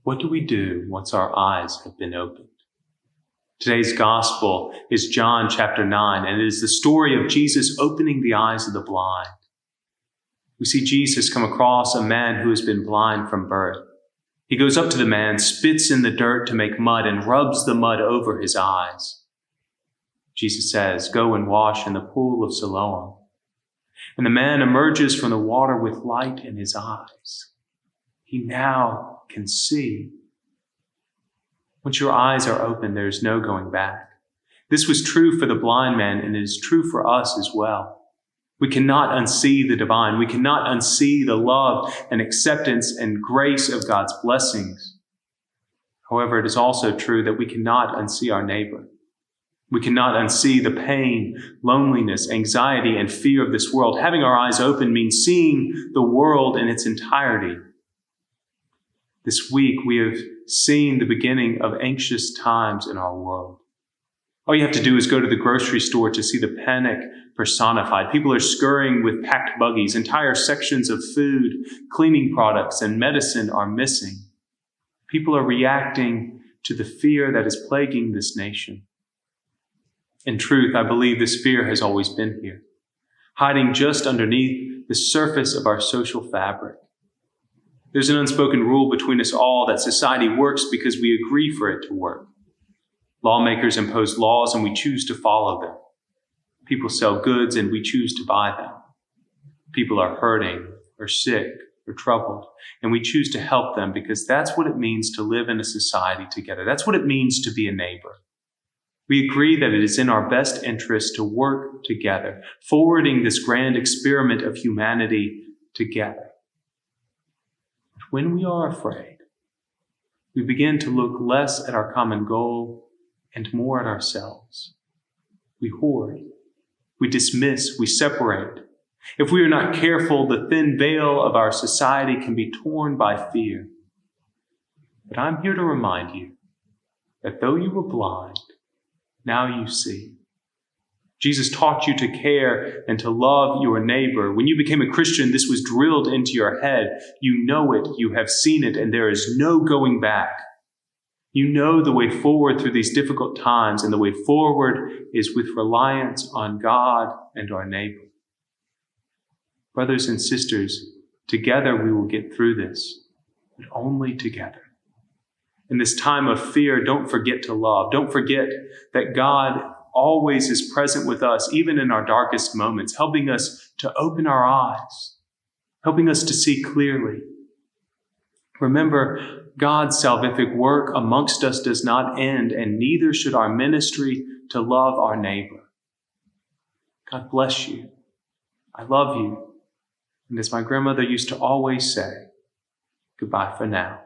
What do we do once our eyes have been opened? Today's gospel is John chapter 9, and it is the story of Jesus opening the eyes of the blind. We see Jesus come across a man who has been blind from birth. He goes up to the man, spits in the dirt to make mud, and rubs the mud over his eyes. Jesus says, "Go and wash in the pool of Siloam." And the man emerges from the water with light in his eyes. He now can see. Once your eyes are open, there is no going back. This was true for the blind man, and it is true for us as well. We cannot unsee the divine. We cannot unsee the love and acceptance and grace of God's blessings. However, it is also true that we cannot unsee our neighbor. We cannot unsee the pain, loneliness, anxiety, and fear of this world. Having our eyes open means seeing the world in its entirety. This week, we have seen the beginning of anxious times in our world. All you have to do is go to the grocery store to see the panic personified. People are scurrying with packed buggies. Entire sections of food, cleaning products, and medicine are missing. People are reacting to the fear that is plaguing this nation. In truth, I believe this fear has always been here, hiding just underneath the surface of our social fabric. There's an unspoken rule between us all that society works because we agree for it to work. Lawmakers impose laws and we choose to follow them. People sell goods and we choose to buy them. People are hurting or sick or troubled, and we choose to help them because that's what it means to live in a society together. That's what it means to be a neighbor. We agree that it is in our best interest to work together, forwarding this grand experiment of humanity together. But when we are afraid, we begin to look less at our common goal and more at ourselves. We hoard, we dismiss, we separate. If we are not careful, the thin veil of our society can be torn by fear. But I'm here to remind you that though you were blind, now you see. Jesus taught you to care and to love your neighbor. When you became a Christian, this was drilled into your head. You know it, you have seen it, and there is no going back. You know the way forward through these difficult times, and the way forward is with reliance on God and our neighbor. Brothers and sisters, together we will get through this, but only together. In this time of fear, don't forget to love. Don't forget that God always is present with us, even in our darkest moments, helping us to open our eyes, helping us to see clearly. Remember, God's salvific work amongst us does not end, and neither should our ministry to love our neighbor. God bless you. I love you. And as my grandmother used to always say, goodbye for now.